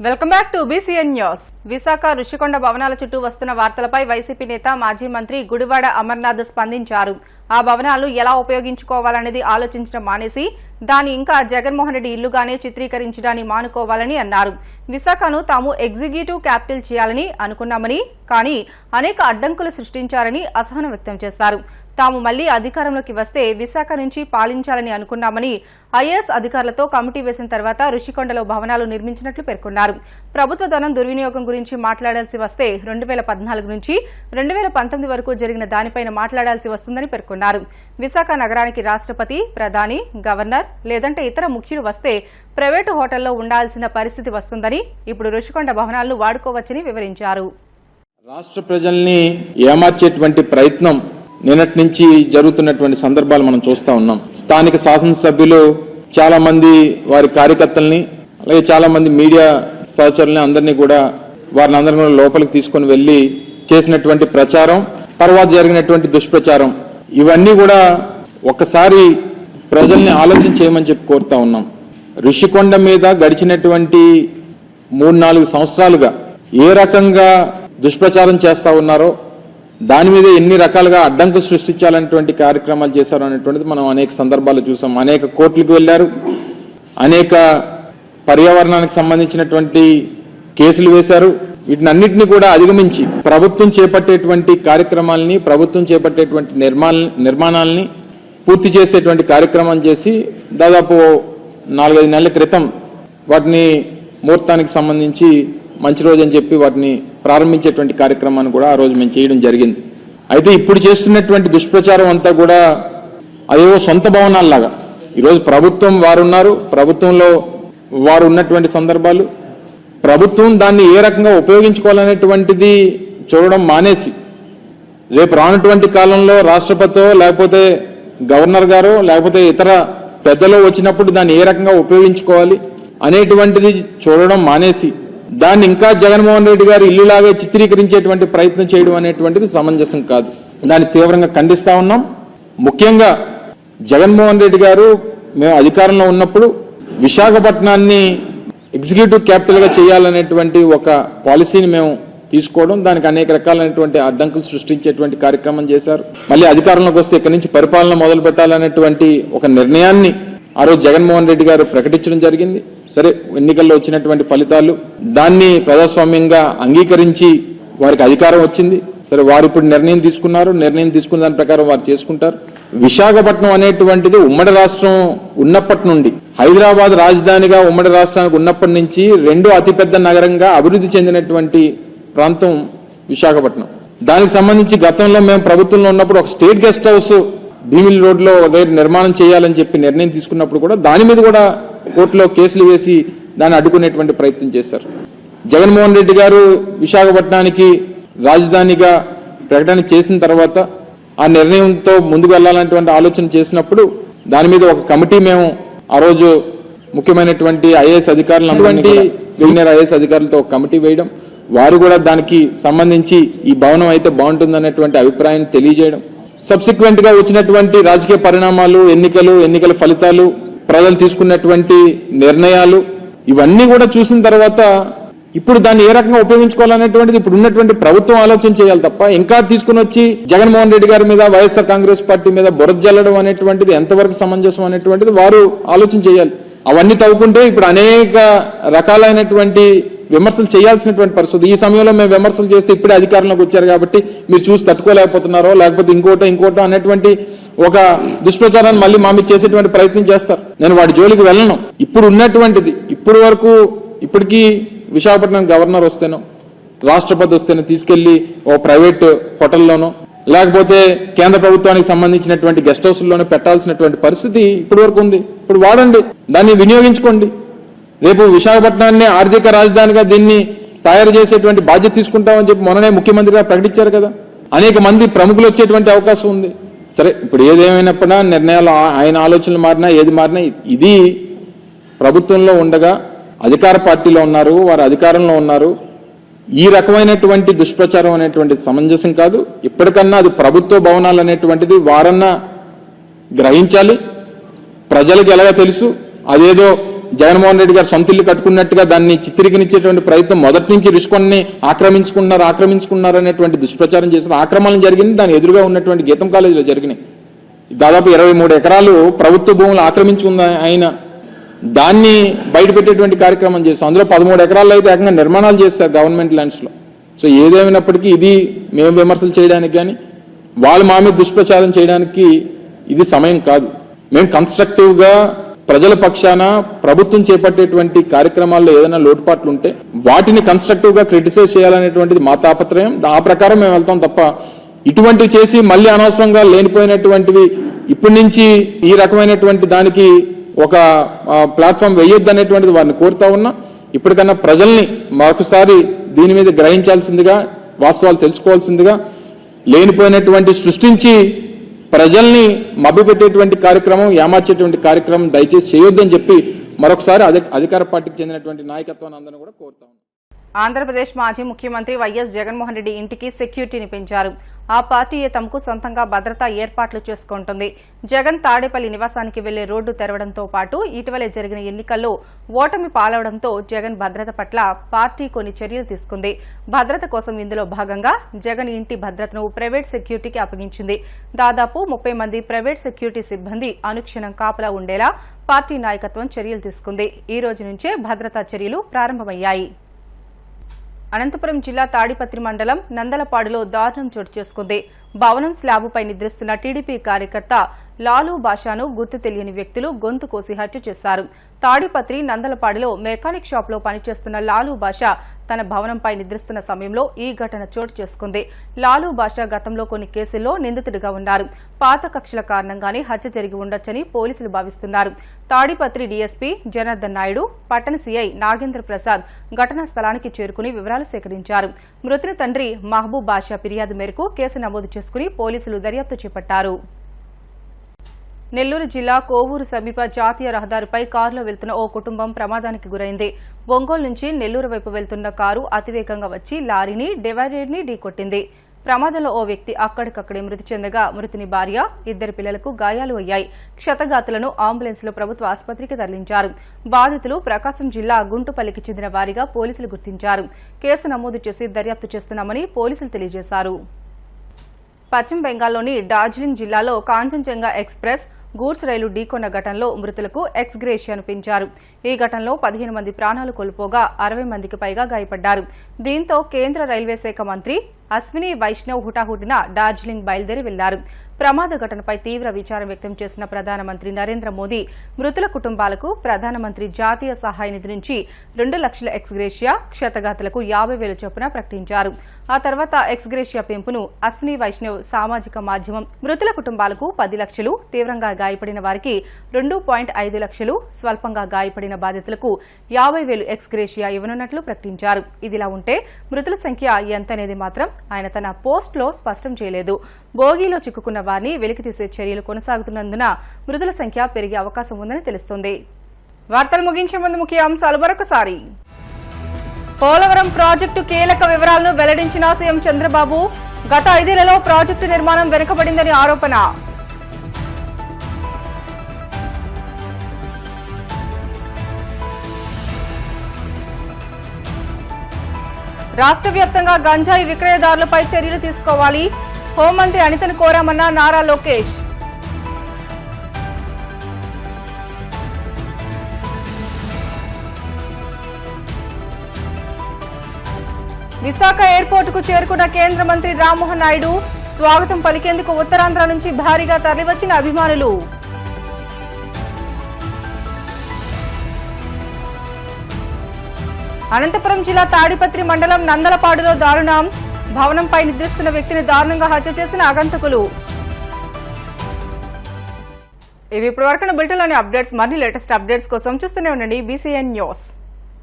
Welcome back to BCN news. Visakha Rushikonda భవనాల చుట్టూ వస్తున్న వార్తలపై వైసీపీ నేత మాజీ మంత్రి గుడివాడ అమర్నాథ్ స్పందించారు. ఆ భవనాలు ఎలా ఉపయోగించుకోవాలనేది ఆలోచించడం మానేసి దాన్ని ఇంకా జగన్మోహన్ రెడ్డి ఇల్లుగానే చిత్రీకరించడాన్ని మానుకోవాలని అన్నారు. విశాఖను తాము ఎగ్జిక్యూటివ్ క్యాపిటల్ చేయాలని అనుకున్నామని, కానీ అనేక అడ్డంకులు సృష్టించారని అసహనం వ్యక్తం చేశారు. తాము మళ్లీ అధికారంలోకి వస్తే విశాఖ నుంచి పాలించాలని అనుకున్నామని, IAS అధికారులతో కమిటీ వేసిన తర్వాత రుషికొండలో భవనాలు నిర్మించినట్లు పేర్కొన్నారు. ప్రభుత్వ ధనం దుర్వినియోగం గురించి మాట్లాడాల్సి వస్తే 2014 నుంచి 2019 వరకు జరిగిన దానిపైన మాట్లాడాల్సి వస్తుందని పేర్కొన్నారు. విశాఖ నగరానికి రాష్ట్రపతి, ప్రధాని, గవర్నర్ లేదంటే ఇతర ముఖ్యులు వస్తే ప్రైవేటు హోటల్లో ఉండాల్సిన పరిస్థితి వస్తుందని, ఇప్పుడు రుషికొండ భవనాలను వాడుకోవచ్చని వివరించారు. రాష్ట్ర ప్రజల్ని ఏమార్చేటువంటి ప్రయత్నం నిన్నటి నుంచి జరుగుతున్నటువంటి సందర్భాలు మనం చూస్తా ఉన్నాం. స్థానిక శాసనసభ్యులు చాలా మంది వారి కార్యకర్తల్ని, అలాగే చాలా మంది మీడియా సహచరుల్ని అందరినీ కూడా వారిని అందరినీ లోపలికి తీసుకొని వెళ్లి చేసినటువంటి ప్రచారం, తర్వాత జరిగినటువంటి దుష్ప్రచారం, ఇవన్నీ కూడా ఒక్కసారి ప్రజల్ని ఆలోచన చేయమని చెప్పి కోరుతా ఉన్నాం. రుషికొండ మీద గడిచినటువంటి 3-4 సంవత్సరాలుగా ఏ రకంగా దుష్ప్రచారం చేస్తా ఉన్నారో, దాని మీద ఎన్ని రకాలుగా అడ్డంకులు సృష్టించాలనేటువంటి కార్యక్రమాలు చేశారు అనేటువంటిది మనం అనేక సందర్భాలు చూసాం. అనేక కోర్టులకు వెళ్లారు, అనేక పర్యావరణానికి సంబంధించినటువంటి కేసులు వేశారు. వీటినన్నింటినీ కూడా అధిగమించి ప్రభుత్వం చేపట్టేటువంటి కార్యక్రమాలని, ప్రభుత్వం చేపట్టేటువంటి నిర్మాణాలని పూర్తి చేసేటువంటి కార్యక్రమం చేసి దాదాపు 4-5 నెలల క్రితం వాటిని ముహూర్తానికి సంబంధించి మంచి రోజు అని చెప్పి వాటిని ప్రారంభించేటువంటి కార్యక్రమాన్ని కూడా ఆ రోజు మేము చేయడం జరిగింది. అయితే ఇప్పుడు చేస్తున్నటువంటి దుష్ప్రచారం అంతా కూడా అదేవో సొంత భవనాల్లాగా, ఈరోజు ప్రభుత్వం వారున్నారు, ప్రభుత్వంలో వారు ఉన్నటువంటి సందర్భాలు, ప్రభుత్వం దాన్ని ఏ రకంగా ఉపయోగించుకోవాలనేటువంటిది చూడడం మానేసి, రేపు రానటువంటి కాలంలో రాష్ట్రపతితో లేకపోతే గవర్నర్ గారు లేకపోతే ఇతర పెద్దలు వచ్చినప్పుడు దాన్ని ఏ రకంగా ఉపయోగించుకోవాలి అనేటువంటిది చూడడం మానేసి దాన్ని ఇంకా జగన్మోహన్ రెడ్డి గారు ఇల్లులాగే చిత్రీకరించేటువంటి ప్రయత్నం చేయడం అనేటువంటిది సమంజసం కాదు. దాన్ని తీవ్రంగా ఖండిస్తా ఉన్నాం. ముఖ్యంగా జగన్మోహన్ రెడ్డి గారు మేము అధికారంలో ఉన్నప్పుడు విశాఖపట్నాన్ని ఎగ్జిక్యూటివ్ క్యాపిటల్గా చేయాలనేటువంటి ఒక పాలసీని మేము తీసుకోవడం, దానికి అనేక రకాలైనటువంటి అడ్డంకులు సృష్టించేటువంటి కార్యక్రమం చేశారు. మళ్ళీ అధికారంలోకి వస్తే ఇక్కడి నుంచి పరిపాలన మొదలు పెట్టాలనేటువంటి ఒక నిర్ణయాన్ని ఆ రోజు జగన్మోహన్ రెడ్డి గారు ప్రకటించడం జరిగింది. సరే, ఎన్నికల్లో వచ్చినటువంటి ఫలితాలు దాన్ని ప్రజాస్వామ్యంగా అంగీకరించి వారికి అధికారం వచ్చింది. సరే, వారు ఇప్పుడు నిర్ణయం తీసుకున్నారు, నిర్ణయం తీసుకున్న దాని ప్రకారం వారు చేసుకుంటారు. విశాఖపట్నం అనేటువంటిది ఉమ్మడి రాష్ట్రం ఉన్నప్పటి నుండి, హైదరాబాద్ రాజధానిగా ఉమ్మడి రాష్ట్రానికి ఉన్నప్పటి నుంచి 2వ అతిపెద్ద నగరంగా అభివృద్ధి చెందినటువంటి ప్రాంతం విశాఖపట్నం. దానికి సంబంధించి గతంలో మేము ప్రభుత్వంలో ఉన్నప్పుడు ఒక స్టేట్ గెస్ట్ హౌస్ భీమిలి రోడ్లో నిర్మాణం చేయాలని చెప్పి నిర్ణయం తీసుకున్నప్పుడు కూడా దాని మీద కూడా కోర్టులో కేసులు వేసి దాన్ని అడ్డుకునేటువంటి ప్రయత్నం చేశారు. జగన్మోహన్ రెడ్డి గారు విశాఖపట్నానికి రాజధానిగా ప్రకటన చేసిన తర్వాత ఆ నిర్ణయంతో ముందుకు వెళ్లాలనేటువంటి ఆలోచన చేసినప్పుడు దాని మీద ఒక కమిటీ మేము ఆ రోజు ముఖ్యమైనటువంటి IAS అధికారులు, సీనియర్ IAS అధికారులతో ఒక కమిటీ వేయడం, వారు కూడా దానికి సంబంధించి ఈ భవనం అయితే బాగుంటుందనేటువంటి అభిప్రాయాన్ని తెలియజేయడం, సబ్సిక్వెంట్ గా వచ్చినటువంటి రాజకీయ పరిణామాలు, ఎన్నికల ఫలితాలు, ప్రజలు తీసుకున్నటువంటి నిర్ణయాలు, ఇవన్నీ కూడా చూసిన తర్వాత ఇప్పుడు దాన్ని ఏ రకంగా ఉపయోగించుకోవాలనేటువంటిది ఇప్పుడు ఉన్నటువంటి ప్రభుత్వం ఆలోచన చేయాలి తప్ప, ఇంకా తీసుకుని వచ్చి జగన్మోహన్ రెడ్డి గారి మీద, వైఎస్ఆర్ కాంగ్రెస్ పార్టీ మీద బురద జల్లడం అనేటువంటిది ఎంతవరకు సమంజసం అనేటువంటిది వారు ఆలోచన చేయాలి. అవన్నీ తవ్వుకుంటే ఇప్పుడు అనేక రకాలైనటువంటి విమర్శలు చేయాల్సినటువంటి పరిస్థితి. ఈ సమయంలో మేము విమర్శలు చేస్తే ఇప్పుడే అధికారంలోకి వచ్చారు కాబట్టి మీరు చూసి తట్టుకోలేకపోతున్నారో, లేకపోతే ఇంకోటో అనేటువంటి ఒక దుష్ప్రచారాన్ని మళ్ళీ మా మీద చేసేటువంటి ప్రయత్నం చేస్తారు. నేను వాడి జోలికి వెళ్ళను. ఇప్పుడు ఉన్నటువంటిది, ఇప్పటికీ విశాఖపట్నం గవర్నర్ వస్తేనో, రాష్ట్రపతి వస్తేనో తీసుకెళ్లి ఓ ప్రైవేట్ హోటల్లోనో లేకపోతే కేంద్ర ప్రభుత్వానికి సంబంధించినటువంటి గెస్ట్ హౌస్లోనే పెట్టాల్సినటువంటి పరిస్థితి ఇప్పటి వరకు ఉంది. ఇప్పుడు వాడండి, దాన్ని వినియోగించుకోండి. రేపు విశాఖపట్నాన్ని ఆర్థిక రాజధానిగా దీన్ని తయారు చేసేటువంటి బాధ్యత తీసుకుంటామని చెప్పి మొన్ననే ముఖ్యమంత్రి గారు ప్రకటించారు కదా. అనేక మంది ప్రముఖులు వచ్చేటువంటి అవకాశం ఉంది. సరే, ఇప్పుడు ఏదేమైనప్పుడా నిర్ణయాలు ఆయన ఆలోచనలు మారినా ఏది మారినా, ఇది ప్రభుత్వంలో ఉండగా అధికార పార్టీలో ఉన్నారు, వారు అధికారంలో ఉన్నారు. ఈ రకమైనటువంటి దుష్ప్రచారం అనేటువంటిది సమంజసం కాదు. ఇప్పటికన్నా అది ప్రభుత్వ భవనాలు అనేటువంటిది వారన్నా గ్రహించాలి. ప్రజలకు ఎలాగో తెలుసు, అదేదో జగన్మోహన్ రెడ్డి గారు సొంత ఇల్లు కట్టుకున్నట్టుగా దాన్ని చిత్రీకరించేటువంటి ప్రయత్నం మొదటి నుంచి రుషికొండని ఆక్రమించుకున్నారు అనేటువంటి దుష్ప్రచారం చేసిన ఆక్రమణలు జరిగింది. దాని ఎదురుగా ఉన్నటువంటి గీతం కాలేజీలో జరిగినాయి. దాదాపు 23 ఎకరాలు ప్రభుత్వ భూములు ఆక్రమించుకున్న ఆయన దాన్ని బయటపెట్టేటువంటి కార్యక్రమం చేస్తాం. అందులో 13 ఎకరాల్లో అయితే ఏకంగా నిర్మాణాలు చేస్తారు గవర్నమెంట్ ల్యాండ్స్లో. సో ఏదేమైనప్పటికీ ఇది మేము విమర్శలు చేయడానికి కానీ వాళ్ళు మా మీద దుష్ప్రచారం చేయడానికి ఇది సమయం కాదు. మేము కన్స్ట్రక్టివ్గా ప్రజల పక్షాన ప్రభుత్వం చేపట్టేటువంటి కార్యక్రమాల్లో ఏదైనా లోటుపాట్లు ఉంటే వాటిని కన్స్ట్రక్టివ్గా క్రిటిసైజ్ చేయాలనేటువంటిది మా తాపత్రయం. ఆ ప్రకారం మేము వెళ్తాం తప్ప ఇటువంటివి చేసి మళ్ళీ అనవసరంగా లేనిపోయినటువంటివి ఇప్పటి నుంచి ఈ రకమైనటువంటి దానికి ఒక ప్లాట్ఫామ్ వేయొద్దు అనేటువంటిది వారిని కోరుతా ఉన్నా. ఇప్పటికన్నా ప్రజల్ని మరొకసారి దీని మీద గ్రహించాల్సిందిగా, వాస్తవాలు తెలుసుకోవాల్సిందిగా, లేనిపోయినటువంటి సృష్టించి ప్రజల్ని మభ్యపెట్టేటువంటి కార్యక్రమం, ఏమార్చేటువంటి కార్యక్రమం దయచేసి చేయొద్దని చెప్పి మరొకసారి అధికార పార్టీకి చెందినటువంటి నాయకత్వాన్ని అందరినీ కూడా కోరుతా ఉన్నాం. ఆంధ్రప్రదేశ్ మాజీ ముఖ్యమంత్రి వైఎస్ జగన్మోహన్ రెడ్డి ఇంటికి సెక్యూరిటీని పెంచారు. ఆ పార్టీయే తమకు సొంతంగా భద్రతా ఏర్పాట్లు చేసుకుంటుంది. జగన్ తాడేపల్లి నివాసానికి వెళ్లే రోడ్డు తెరవడంతో పాటు ఇటీవలే జరిగిన ఎన్నికల్లో ఓటమి పాలవడంతో జగన్ భద్రత పట్ల పార్టీ కొన్ని చర్యలు తీసుకుంది. భద్రత కోసం ఇందులో భాగంగా జగన్ ఇంటి భద్రతను ప్రైవేట్ సెక్యూరిటీకి అప్పగించింది. దాదాపు 30 మంది ప్రైవేట్ సెక్యూరిటీ సిబ్బంది అనుక్షణం కాపలా ఉండేలా పార్టీ నాయకత్వం చర్యలు తీసుకుంది. ఈ రోజు నుంచే భద్రతా చర్యలు ప్రారంభమయ్యాయి. అనంతపురం జిల్లా తాడిపత్రి మండలం నందలపాడులో దారుణం చోటు చేసుకుంది. భవనం స్లాబుపై నిద్రిస్తున్న టీడీపీ కార్యకర్త లాలూ బాషాను గుర్తు తెలియని వ్యక్తులు గొంతు కోసి హత్య చేశారు. తాడిపత్రి నందలపాడులో మెకానిక్ షాప్లో పనిచేస్తున్న లాలూ బాషా తన భవనంపై నిద్రిస్తున్న సమయంలో ఈ ఘటన చోటు చేసుకుంది. లాలూ బాషా గతంలో కొన్ని కేసుల్లో నిందితుడిగా ఉన్నారు. పాత కక్షల కారణంగానే హత్య జరిగి ఉండొచ్చని పోలీసులు భావిస్తున్నారు. తాడిపత్రి డీఎస్పీ జనార్దన్ నాయుడు, పట్టణ సీఐ నాగేంద్ర ప్రసాద్ ఘటనా స్థలానికి చేరుకుని వివరాలు సేకరించారు. మృతుని తండ్రి మహబూబ్ బాషా ఫిర్యాదు మేరకు కేసు నమోదు చేసుకుని పోలీసులు దర్యాప్తు చేపట్టారు. నెల్లూరు జిల్లా కోవూరు సమీప జాతీయ రహదారిపై కారులో వెళ్తున్న ఓ కుటుంబం ప్రమాదానికి గురైంది. ఒంగోలు నుంచి నెల్లూరు వైపు వెళ్తున్న కారు అతివేగంగా వచ్చి లారీని, డివైడర్ని ఢీకొట్టింది. ప్రమాదంలో ఓ వ్యక్తి అక్కడికక్కడే మృతి చెందగా మృతుని భార్య, 2 పిల్లలకు గాయాలు అయ్యాయి. క్షతగాతులను అంబులెన్స్లో ప్రభుత్వ ఆసుపత్రికి తరలించారు. బాధితులు ప్రకాశం జిల్లా గుంటుపల్లికి చెందిన వారిగా పోలీసులు గుర్తించారు. కేసు నమోదు చేసి దర్యాప్తు చేస్తున్నామని పోలీసులు తెలియజేశారు. పశ్చిమ బెంగాల్లోని డార్జిలింగ్ జిల్లాలో కాంచన్జంగా ఎక్స్ప్రెస్ గూడ్స్ రైలు ఢీకొన్న ఘటనలో మృతులకు ఎక్స్ గ్రేషియాను పెంచారు. ఈ ఘటనలో 15 మంది ప్రాణాలు కోల్పోగా 60 మందికి పైగా గాయపడ్డారు. దీంతో కేంద్ర రైల్వే శాఖ మంత్రి అశ్విని వైష్ణవ్ హుటాహుటిన డార్జిలింగ్ బయలుదేరి వెళ్లారు. ప్రమాద ఘటనపై తీవ్ర విచారం వ్యక్తం చేసిన ప్రధానమంత్రి నరేంద్ర మోదీ మృతుల కుటుంబాలకు ప్రధానమంత్రి జాతీయ సహాయ నిధి నుంచి 2 లక్షల ఎక్స్ గ్రేషియా, క్షతగాతులకు 50,000 చొప్పున ప్రకటించారు. ఆ తర్వాత ఎక్స్ గ్రేషియా పెంపును అశ్విని వైష్ణవ్ సామాజిక మాధ్యమం మృతుల కుటుంబాలకు 10 లక్షలు, తీవ్రంగా గాయపడిన వారికి 2.5 లక్షలు, స్వల్పంగా గాయపడిన బాధితులకు 50,000 ఎక్స్ గ్రేషియా ఇవ్వనున్నట్లు ప్రకటించారు. ఇదిలా ఉంటే మృతుల సంఖ్య ఎంతనేది మాత్రం ఆయన తన పోస్టులో స్పష్టం చేయలేదు. బోగీలో చిక్కుకున్న వారిని వెలికితీసే చర్యలు కొనసాగుతున్నందున మృతుల సంఖ్య పెరిగే అవకాశం ఉందని తెలుస్తోంది. వార్తలు ముగించే ముందు ముఖ్య అంశాలు మరొకసారి. పోలవరం ప్రాజెక్టు కీలక వివరాలను వెల్లడించిన సీఎం చంద్రబాబు. గత 5 ఏళ్లలో ప్రాజెక్టు నిర్మాణం వెనుకబడిందని ఆరోపణ. రాష్ట్ర వ్యాప్తంగా గంజాయి విక్రయదారులపై చర్యలు తీసుకోవాలి. హోంమంత్రి అనితను కోరామన్న నారా లోకేష్. విశాఖ ఎయిర్పోర్టుకు చేరుకున్న కేంద్ర మంత్రి రామ్మోహన్ నాయుడు. స్వాగతం పలికేందుకు ఉత్తరాంధ్ర నుంచి భారీగా తరలివచ్చిన అభిమానులు. అనంతపురం జిల్లా తాడిపత్రి మండలం నందలపాడులో దారుణం. భవనంపై నిద్రిస్తున్న వ్యక్తిని దారుణంగా హత్య చేసిన ఆగంతకులు. ఇవి ఇప్పటివరకు బులెటిన్లోని అప్డేట్స్. మరిన్ని లేటెస్ట్ అప్డేట్స్ కోసం చూస్తూనే ఉండండి BCN న్యూస్.